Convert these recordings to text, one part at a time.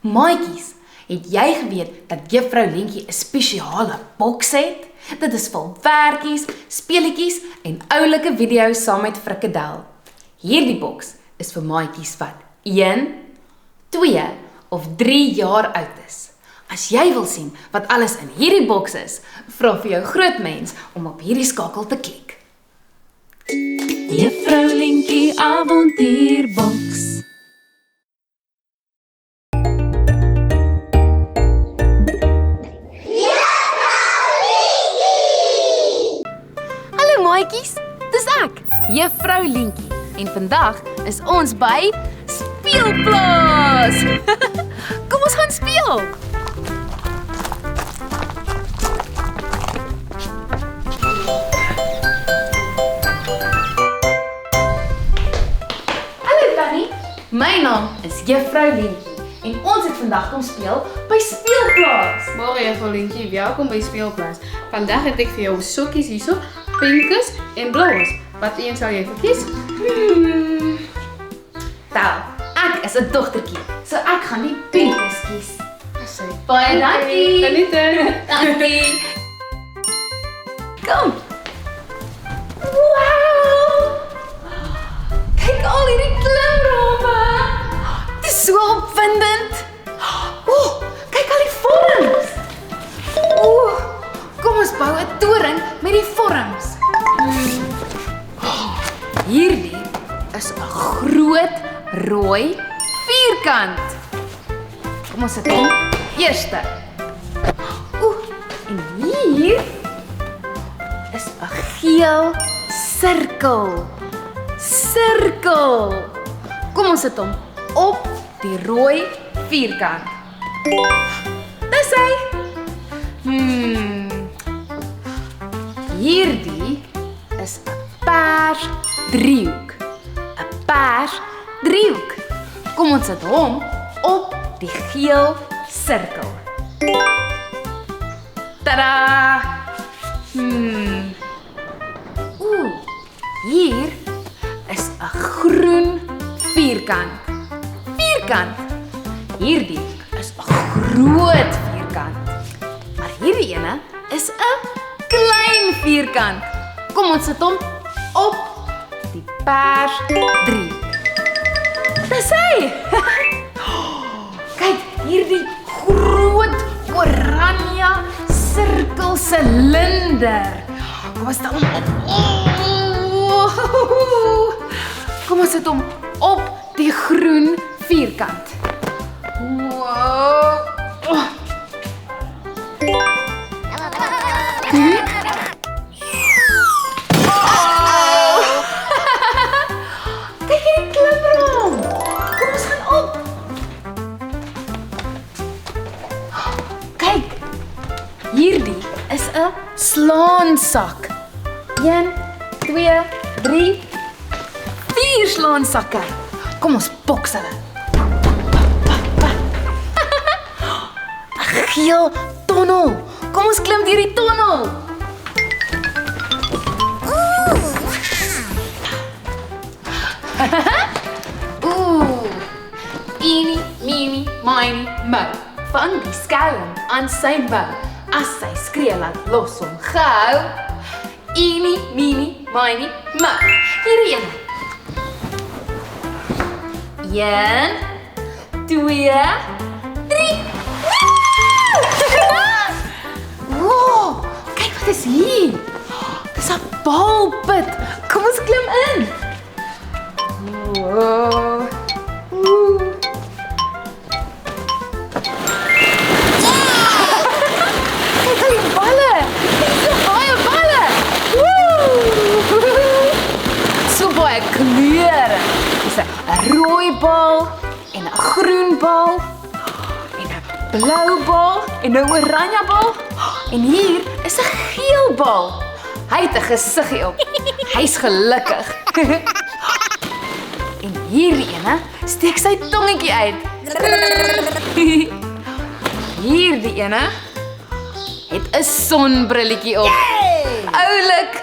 Maatjies, het jy geweet dat Juffrou Lentjie 'n spesiale boks het? Dit is vol werkies, speletjies en oulike video's saam met Frikadel. Hierdie boks is vir maatjies wat 1, 2 of 3 jaar oud is. As jy wil sien wat alles in hierdie boks is, vra vir jou grootmens om op hierdie skakel te klik. Juffrou Lentjie avontuurboks. Hallo maatjies, dis ek, Juffrou Lentjie, en vandag is ons by Speelplaas. Kom ons gaan speel. My naam is Juffrou Lentjie en ons het vandag kom speel by Speelplaas. Môre Juffrou Lentjie, welkom by Speelplaas. Vandag het ek vir jou sokkies hierso, pinkes en blauwes. Wat een sal jy verkies? Wel, ek is 'n dogtertjie, so ek gaan die pinkes kies. Baie dankie. Geniet. Dankie. Kom. Wow! Kyk al hierdie klimrame. Dit is so opwindend. Kyk al die vorms. Kom ons bou 'n toring met die vorms. Hierdie is 'n groot rooi vierkant. Kom ons sit hom eerste. En hier is 'n geel sirkel. Sirkel. Kom ons sit hom op die rooi vierkant. Dis hy. Hierdie is 'n pers driehoek. 'n Pers driehoek. Kom ons sit hom op die geel sirkel. Tada! Hier is 'n groen vierkant. Vierkant. Hierdie is 'n groot vierkant. Maar hierdie ene is 'n klein vierkant. Kom ons sit hom op die pers driehoek. Dis hy. Kyk, hierdie groot oranje sirkelsilinder. Kom ons stel hom op. Kom ons sit hom op die groen vierkant. Wow. Kyk hierdie klimrom. Kom ons gaan op. Kyk. Hierdie is 'n slaansak. 1, 2, 3, 4 slaansakke. Kom ons boks hulle. 'n Geel tonnel. Kom ons klim deur die tonnel. Eenie, meenie, miny, mo. Van die skelm aan sy mou. As sy skree laat los hom gou. Eenie, meenie, miny, mo. Hierdie een. 1, 2, 3. Wow, kyk wat is hier. Dis 'n balpit. Kom ons klim in. Wow. Kyk al die balle. Dit is so baie balle. So baie kleure. Dis 'n rooi bal en 'n groen bal en 'n blou bal en 'n oranje bal en hier is 'n geel bal. Hy het 'n gesiggie op. Hy's gelukkig. En hierdie ene steek sy tongetjie uit. Hierdie ene het 'n sonbrilletjie op. Oulik.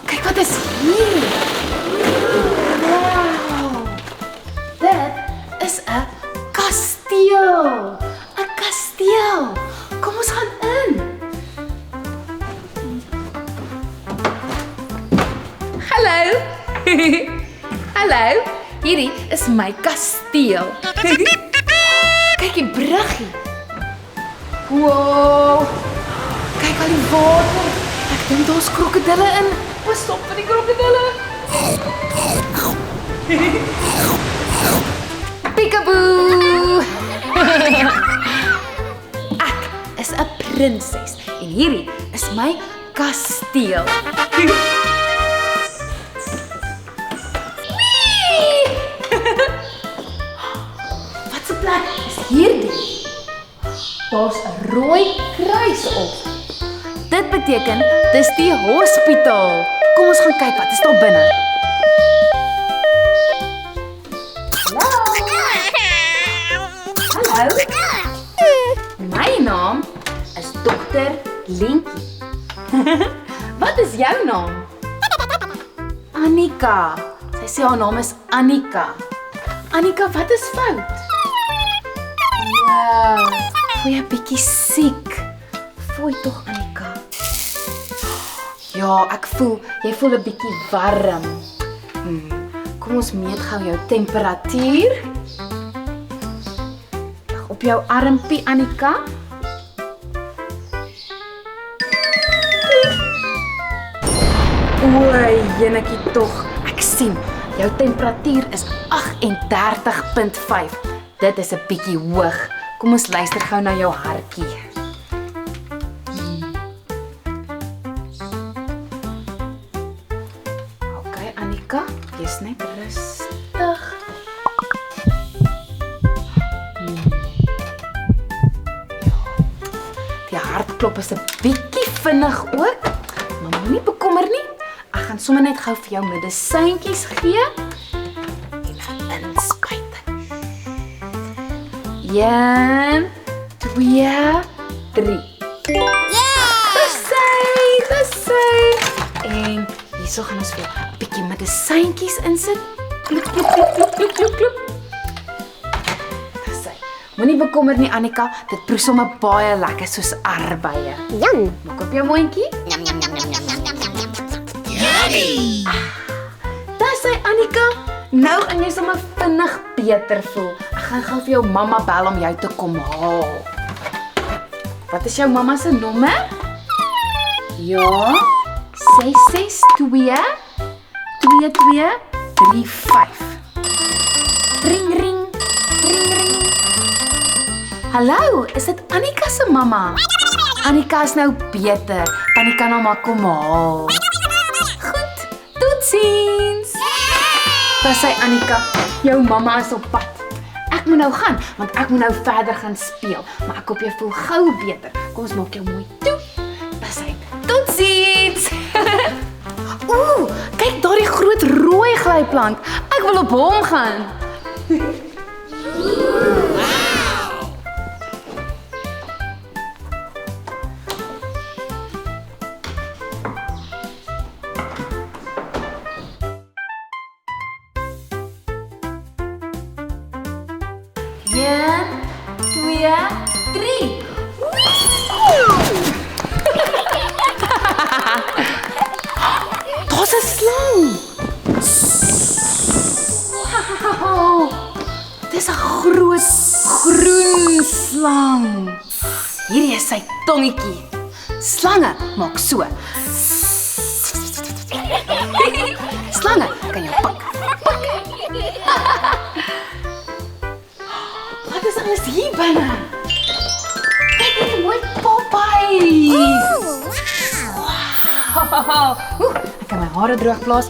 Kyk wat is hier. Wow. Dit is 'n kasteel. 'n Kasteel. Kom ons gaan in. Hallo. Hallo. Hierdie is my kasteel. Kyk die bruggie. Wow. Kyk al die water. Ek dink daar's krokodille in. Pas op vir die krokodille. Peekaboo. Ek is 'n prinses en hierdie is my kasteel. Wat 'n plek is hierdie? Daar's 'n rooi kruis op. Dit beteken dis die hospitaal. Kom ons gaan kyk wat is daar binne. Hallo. My naam is Dr. Lentjie. Wat is jou naam? Annika. Sy sê haar naam is Annika. Annika, wat is fout? Ja, voel jy 'n bietjie siek? Voel tog, Annika. Ja, ek voel, jy voel 'n bietjie warm. Kom ons meet gou jou temperatuur. Op jou armpie, Annika. Oei, jenetjie tog. Ek sien, jou temperatuur is 38.5. Dit is 'n bietjie hoog. Kom ons luister gou na jou hartjie. Okay, Annika, jy's net rustig. Die hartklop is 'n bietjie vinnig ook, maar moenie bekommer nie. Ek gaan sommer net gou vir jou medisyntjies gee en gaan inspuit. 1, 2, 3. Dis sy. En hierso gaan ons vir 'n bietjie medisyntjies insit. Klop, klop, klop, klop, klop, klop, klop. Dis sy. Moenie bekommer nie, Annika, dit proe sommer baie lekker soos aardbeie. Yum. Maak op jou mondjie. Yummy. Daar sê Annika, nou gaan jy sommer vinnig beter voel. Ek gaan gou vir jou mamma bel om jou te kom haal. Wat is jou mamma se nommer? Ja, 662 2235. Ring ring. Ring ring. Hallo, is dit Annika se mamma? Annika is nou beter. Tannie kan hom maar kom haal. Goed, totsiens. Daar sê Annika, jou mamma is op pad. Ek moet nou gaan, want ek moet nou verder gaan speel. Maar ek hoop jy voel gou beter. Kom ons maak jou mooi toe. Daar sê, totsiens. Ooh, kyk daar die groot rooi glyplank. Ek wil op hom gaan. Een, 2, 3. Daar's 'n slang. Wow. Dis 'n groot groen slang. Hierdie is sy tongetjie. Slange maak so. Slange kan jou pak. Wat is alles hier binne? Kyk net hoe mooi Popeyes. Wow. Ek kan my hare droog plaas.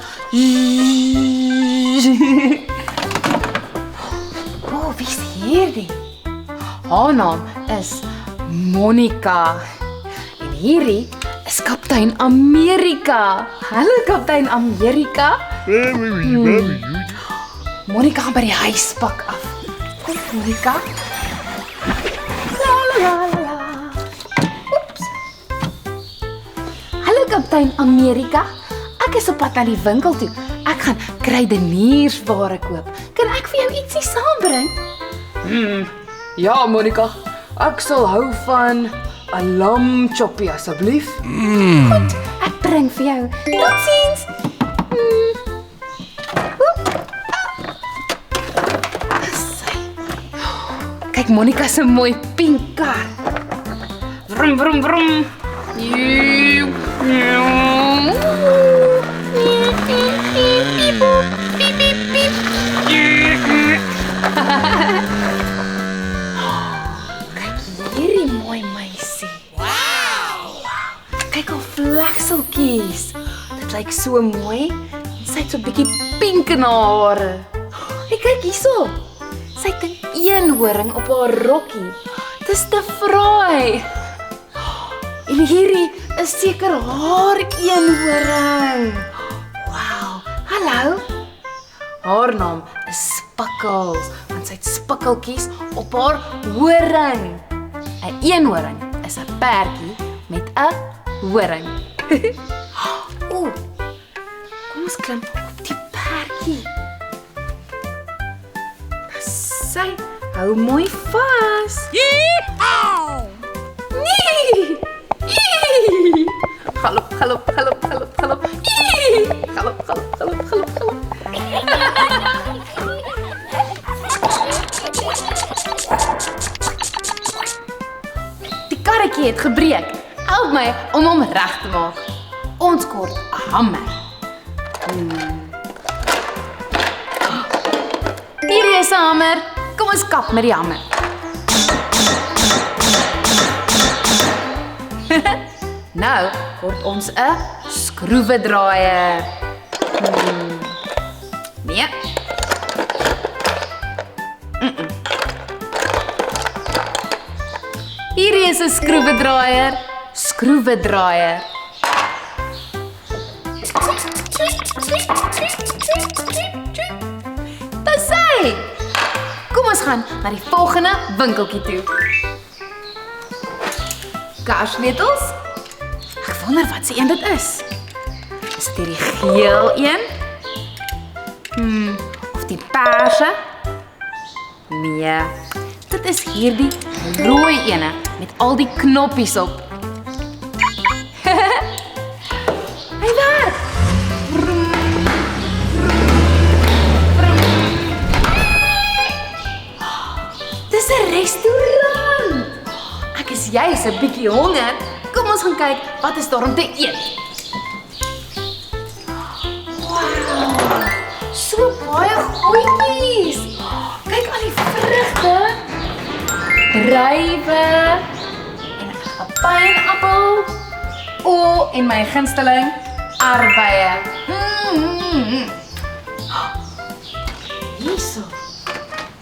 Oh, wie is hierdie? Haar naam is Monica. En hierdie is Kaptein Amerika. Hallo Kaptein Amerika. Monica gaan by die huispak af. Kom Monica. La la la la. Oeps. Hallo Kaptein Amerika. Ek is op pad na die winkel toe Ek gaan kruideniersware koop. Kan ek vir jou ietsie saambring? Ja, Monica. Ek sal hou van 'n lam choppie asseblief. Goed, ek bring vir jou. Totsiens. Kyk, Monica se mooi pink kar. Vrum vrum vrum. Kyk hierdie mooi meisie. Wow. Kyk hoe vlegseltjies. Dit lyk so mooi. Sy het so 'n bietjie pink in haar hare. Hey, kyk hierso. Sy het 'n eenhoring op haar rokkie. Dis te fraai. En hierdie is seker haar eenhoring. Wow. Hallo. Haar naam is Spikkels, want sy het spikkeltjies op haar horing. 'n Eenhoring is 'n perdjie met 'n horing. Ooh. Kom ons klim op die perdjie. Sy hou mooi vas. Yeehaw! Nee! Yee! Galop, galop, galop, galop, galop. Yee! Galop, galop, galop, galop, galop. Die karretjie het gebreek. Help my om hom reg te maak. Ons kort 'n hamer. Hier is 'n hamer. Kom ons kap met die hamer. Nou word ons 'n skroewedraaier. Nee. Hier is 'n skroewedraaier. Skroewedraaier. Dis hy. Kom ons gaan na die volgende winkeltjie toe. Karsnetels? Ek wonder wat se een dit is. Is dit hierdie geel een? Of die perse? Nee, dit is hierdie rooi ene met al die knoppies op. Hy werk. Dis 'n restaurant. Ek is juis 'n bietjie honger. Kom ons gaan kyk wat is daar om te eet. Wow, so baie goedjies. Kyk al die vrugte. Druiwe en 'n pineappel. En my gunsteling, aardbeie. Hierso.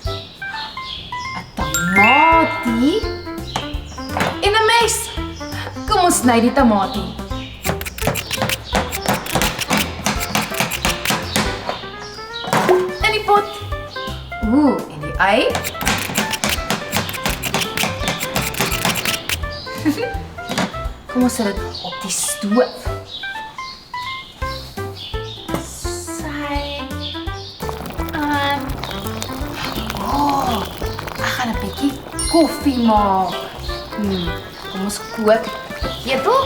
'n Tamatie en 'n mes. Kom ons sny die tamatie. In die pot. En die ei. Kom ons sit dit op die stoof. Ek gaan 'n bietjie koffie maak. Kom ons kook ketel.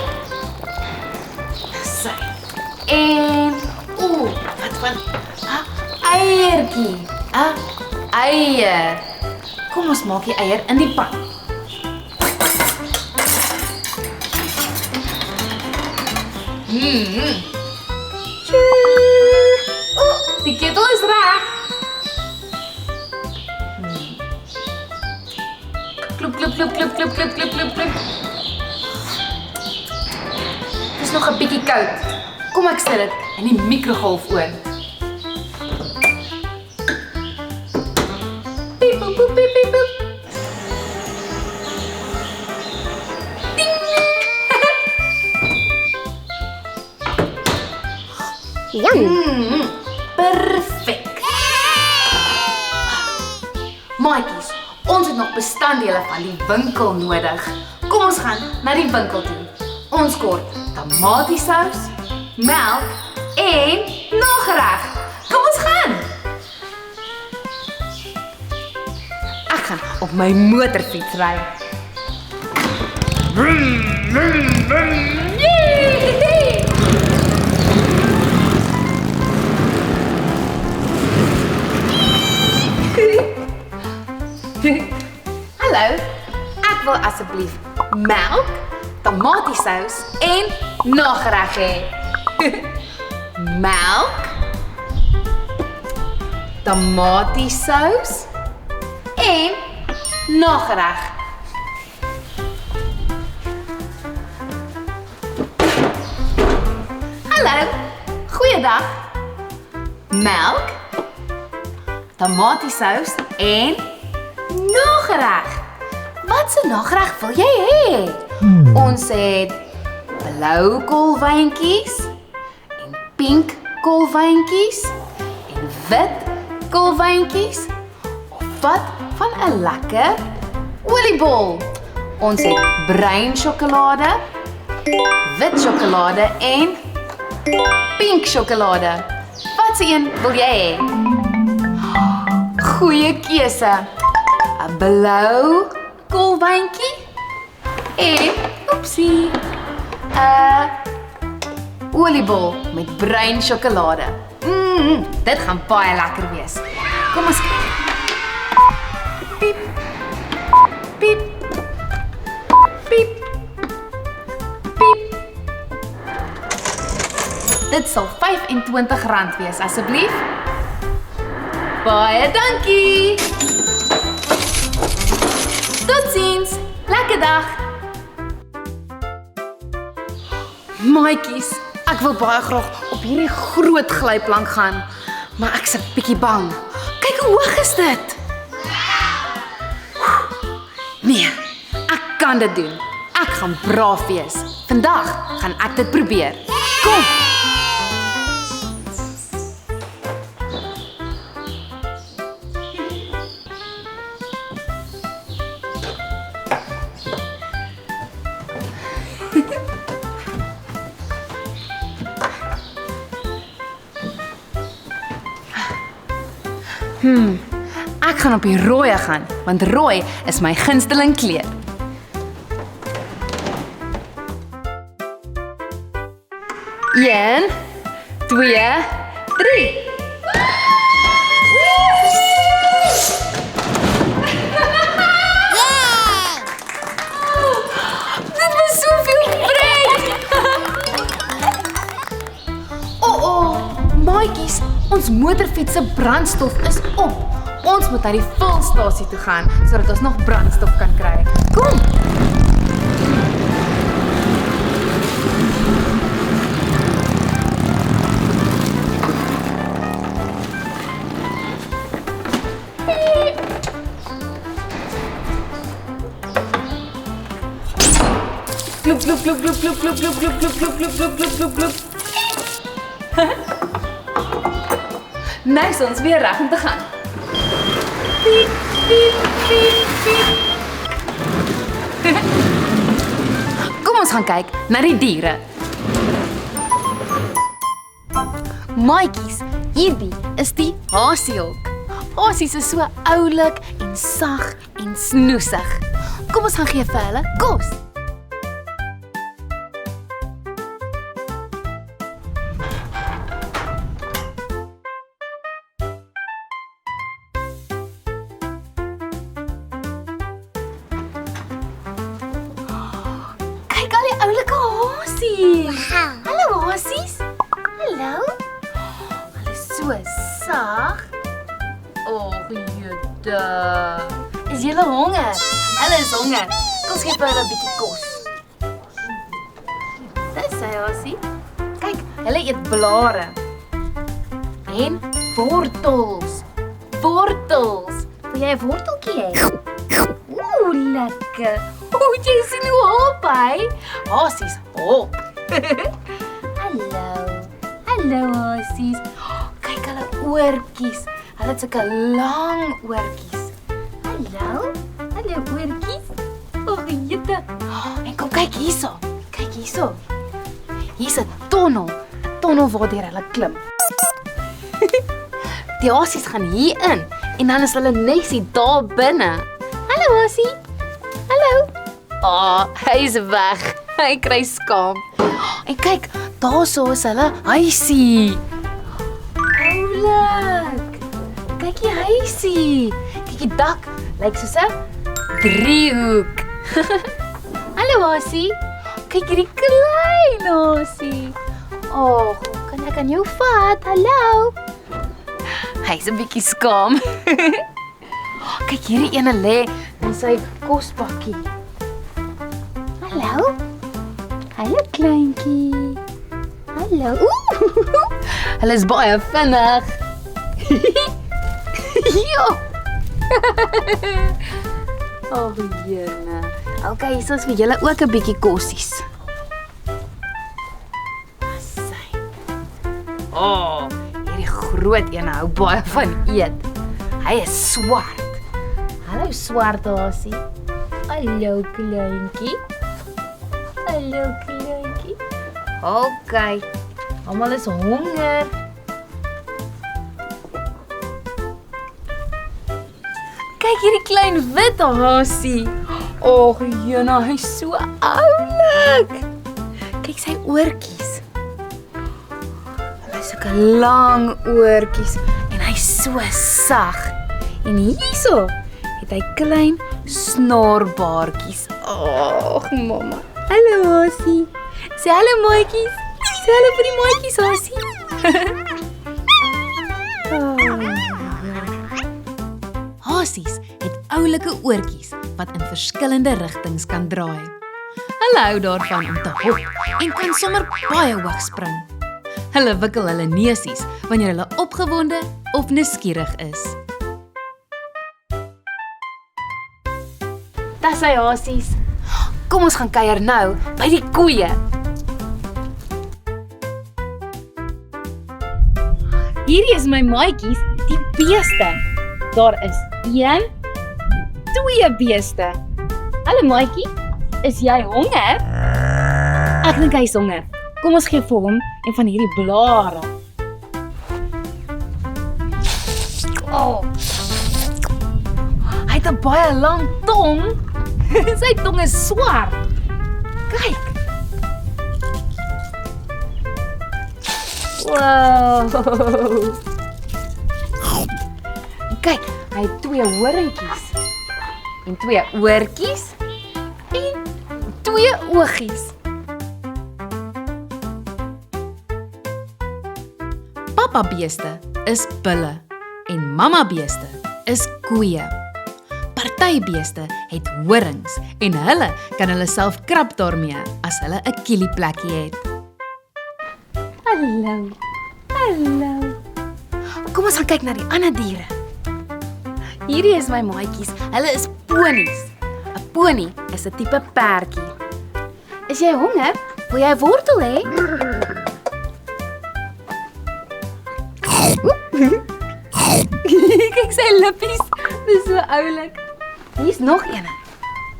Sy. En wat van 'n eiertjie. 'n Eier. Kom ons maak die eier in die pan. Die ketel is reg. Klop, klop, klop, klop, klop, klop, klop, klop, klop. Dit is nog 'n bietjie koud. Kom ek sit dit in die mikrogolfoon. Piep, piep, piep, piep, piep. Perfek. Maatjies, ons het nog bestanddele van die winkel nodig. Kom ons gaan na die winkel toe. Ons kort tamatiesous, melk, en nagereg. Kom ons gaan. Ek gaan op my motorfiets ry. Hallo, ek wil asseblief melk, tomatiesous en nagereg hê. Melk, tomatiesous en nagereg. Hallo, goeiedag. Melk, tomatiesous en nagereg. Wat se nagereg wil jy hê? Ons het blou koolwyntjies en pink koolwyntjies en wit koolwyntjies. Of wat van 'n lekker oliebol? Ons het bruin sjokolade, wit sjokolade en pink sjokolade. Wat se een wil jy hê? Goeie keuse. 'n Blou koolwyntjie en oepsie, 'n oliebol met bruin sjokolade. Dit gaan baie lekker wees. Kom ons kyk. Piep. Piep. Piep. Piep. Dit sal R25 wees, asseblief. Baie dankie. Totsiens. Lekker dag. Maatjies, ek wil baie graag op hierdie groot glyplank gaan, maar ek's 'n bietjie bang. Kyk hoe hoog is dit? Nee, ek kan dit doen. Ek gaan braaf wees. Vandag gaan ek dit probeer. Kom. Ek gaan op die rooi gaan, want rooi is my gunsteling kleur. Een, 2, 3. Dit was soveel pret! Maatjies, ons motorfiets se brandstof is op. Ons moet na die vulstasie toe gaan sodat ons nog brandstof kan kry. Kom. Gloep gloep gloep gloep gloep gloep gloep gloep gloep gloep gloep gloep gloep gloep. Nou is ons weer reg om te gaan. Piep, piep, piep, piep. Kom ons gaan kyk na die diere. Maatjies, hierdie is die hasiehok. Hasies is so oulik en sag en snoesig. Kom ons gaan gee vir hulle kos. Oulike hasies. Hallo hasies. Hallo. Hulle is so sag. Jede. Is julle honger? Hulle is honger. Kom gee vir hulle 'n bietjie kos. Dis sy hasie. Kyk, hulle eet blare. En wortels. Wortels. Wil jy 'n worteltjie hê? Lekker. Jy sien hoe hop hy. Hasies, hop. Hallo. Hallo hasies. Kyk hulle oortjies. Hulle het sulke lang oortjies. Hallo. Hallo oortjies. Jette. En kom kyk hierso. Kyk hierso. Hier's 'n tonnel. 'n tonnel waardeur hulle klim. Die hasies gaan hier in en dan is hulle nesie daar binne. Hallo hasie. Hallo. Hy is weg. Hy kry skaam. En kyk, daarso is hulle huisie. Oulik. Kyk die huisie. Kyk die dak, lyk soos 'n driehoek. Hallo hasie. Kyk hierdie klein hasie. Kan ek aan jou vat? Hallo. Hy's 'n bietjie skaam. Kyk, hierdie ene lê in sy kosbakkie. Hallo. Hallo kleintjie. Hallo. Hulle is baie vinnig. Jo. Jene. Okay, hier is vir julle ook 'n bietjie kossies. Hierdie groot een hou baie van eet. Hy is swart. Hallo swart hasie. Hallo kleintjie. Hallo kleintjie. Okay. Almal is honger. Kyk hierdie klein wit hasie. Jena, hy is so oulik. Kyk sy oortjies. Hy is sulke lang oortjies en hy is so sag. En hierso het hy klein snorbaartjies. Mamma. Hallo hasie. Sê hallo maatjies. Sê hallo vir die maatjies hasie. Hasies het oulike oortjies wat in verskillende rigtings kan draai. Hulle hou daarvan om te hop en kan sommer baie hoog spring. Hulle wikkel hulle neusies wanneer hulle opgewonde of nuuskierig is. Dis hy hasies. Kom ons gaan kuier nou by die koeie. Hierdie is my maatjies, die beeste. Daar is 1, 2 beeste. Hallo maatjie, is jy honger? Ek dink hy is honger. Kom ons gee vir hom en van hierdie blare. Hy het 'n baie lang tong. Sy tong is swart. Kyk. Wow. Kyk, hy het 2 horingkies. En 2 oortjies. En 2 oogies. Papa beeste is bulle en mamma beeste is koeie. Party beeste het horings en hulle kan hulle self krap daarmee as hulle 'n kieliplekkie het. Hallo. Hallo. Kom ons gaan kyk na die ander diere. Hierdie is my maatjies. Hulle is ponies. 'n Pony is 'n tipe perdjie. Is jy honger? Wil jy 'n wortel hê? Kyk sy lippies. Dis so oulik. Hier's nog een.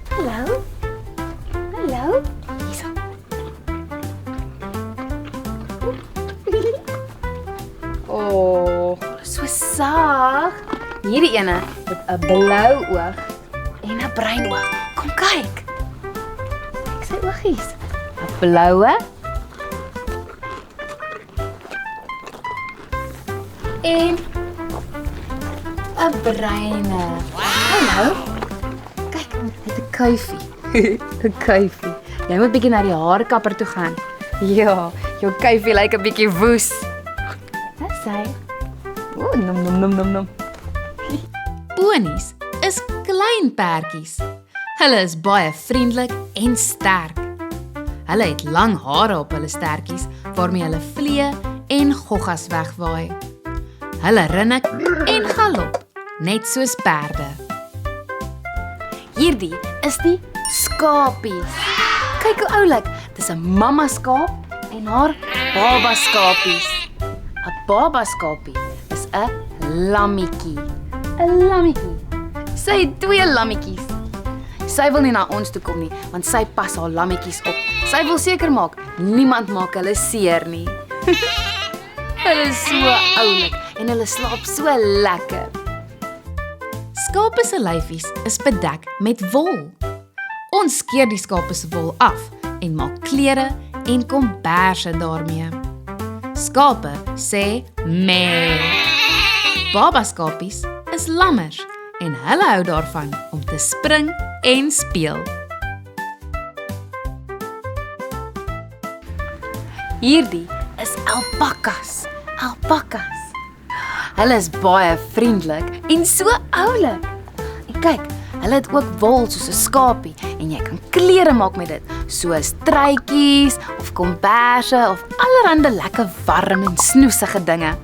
Hallo. Hallo. Hierso. So sag. Hierdie ene het 'n blou oog en 'n bruin oog. Kom kyk. Kyk sy oogies. 'n Bloue en 'n bruine. Hallo. Kyk, dit 'n kuifie. 'n Kuifie. Jy moet bietjie na die haarkapper toe gaan. Ja, jou kuifie lyk 'n bietjie woes. Dis hy. Nom nom nom nom nom. Ponies is klein perdjies. Hulle is baie vriendelik en sterk. Hulle het lang hare op hulle stertjies waarmee hulle vliee en goggas wegwaai. Hulle rinnik en galop, net soos perde. Hierdie is die skapies. Kyk hoe oulik, dis 'n mamma skaap en haar baba skapies. 'n Baba skapie is 'n lammetjie. 'n Lammetjie. Sy het 2 lammetjies. Sy wil nie na ons toe kom nie, want sy pas haar lammetjies op. Sy wil seker maak niemand maak hulle seer nie. Hulle is so oulik en hulle slaap so lekker. Skape se lyfies is bedek met wol. Ons skeer die skape se wol af en maak klere en komberse daarmee. Skape sê mee. Baba skapies is lammers en hulle hou daarvan om te spring en speel. Hierdie is alpakas. Hulle is baie vriendelik en so oulik. En kyk, hulle het ook wol soos 'n skapie en jy kan klere maak met dit, soos truitjies of komberse of allerlei lekker warm en snoesige dinge.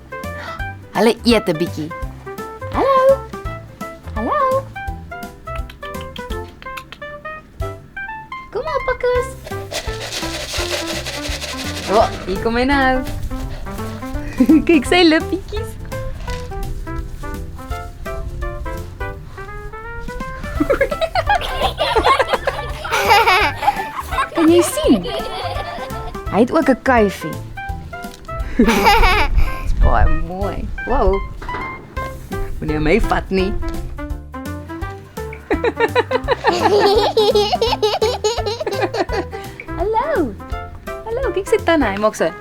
Hulle eet 'n bietjie. Hallo. Kom alpakas. Oh, hier kom hy nou. Kyk sy lippietjies. Kan jy sien? Hy het ook 'n kuifie. Dis baie mooi. Wow. Moenie my vat nie. Hallo, kyk sy tande, hy maak so.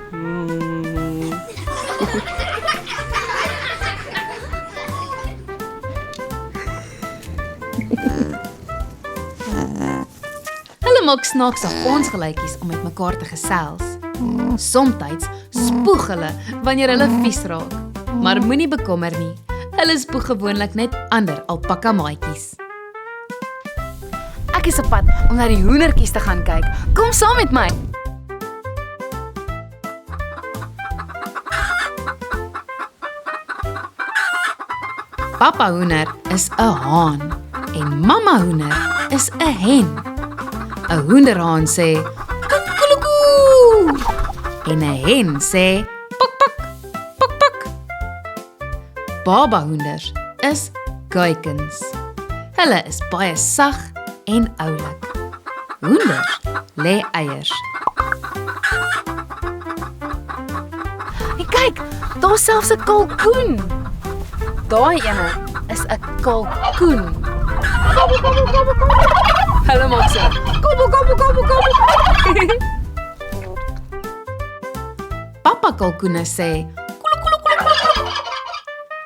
Hulle maak snaakse gonsgeluitjies om met mekaar te gesels. Somtyds spoeg hulle wanneer hulle vies raak. Maar moenie bekommer nie. Hulle spoeg gewoonlik net ander alpaka maatjies. Ek is op pad om na die hoendertjies te gaan kyk. Kom saam met my. Papa hoender is 'n haan en mamma hoender is 'n hen. 'n Hoenderhaan sê koekoekoe en 'n hen sê pok pok pok pok. Baba hoenders is kuikens. Hulle is baie sag en oulik. Hoenders lê eiers. En kyk, daar's selfs 'n kalkoen. Daai ene is 'n kalkoen. Hulle maak so. Kobbel. Papa kalkoene sê koelo.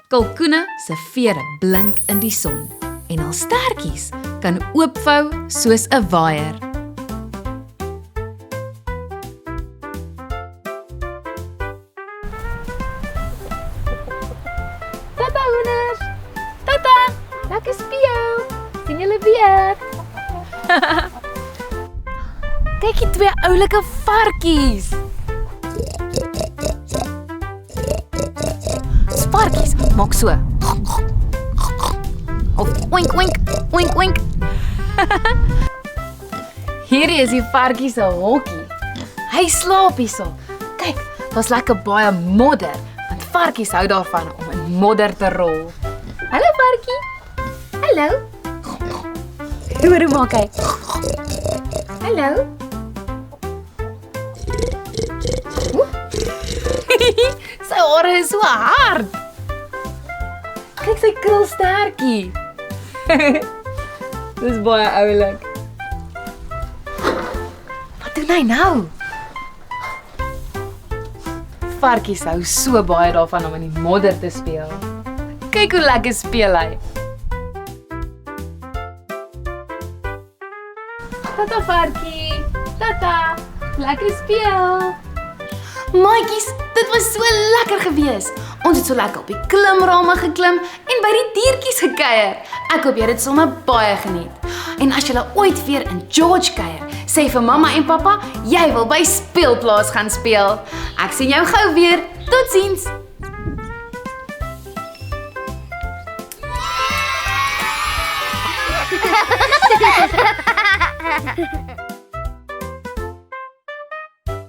Kalkoene se vere blink in die son en hul stertjies kan oopvou soos 'n waaier. Tata hoenders. Tata, lekker speel. Sien julle weer? Kyk die twee oulike varkies. Varkies maak so. Of oink oink, oink oink. Hierdie is die varkie se hokkie. Hy slaap hierso. Kyk, daar's lekker baie modder, want varkies hou daarvan om in modder te rol. Hallo varkie. Hallo. Hoor hoe maak hy? Hallo. Sy hare is so hard. Kyk sy krulstertjie. Dis baie oulik. Wat doen hy nou? Varkies hou so baie daarvan om in die modder te speel. Kyk hoe lekker speel hy. Tata varkie, tata, lekker speel. Maatjies, dit was so lekker gewees. Ons het so lekker op die klimrame geklim en by die diertjies gekuier. Ek hoop jy het dit sommer baie geniet. En as jy ooit weer in George kuier, sê vir mamma en pappa, jy wil by speelplaas gaan speel. Ek sien jou gou weer. Totsiens. Ha ha ha ha!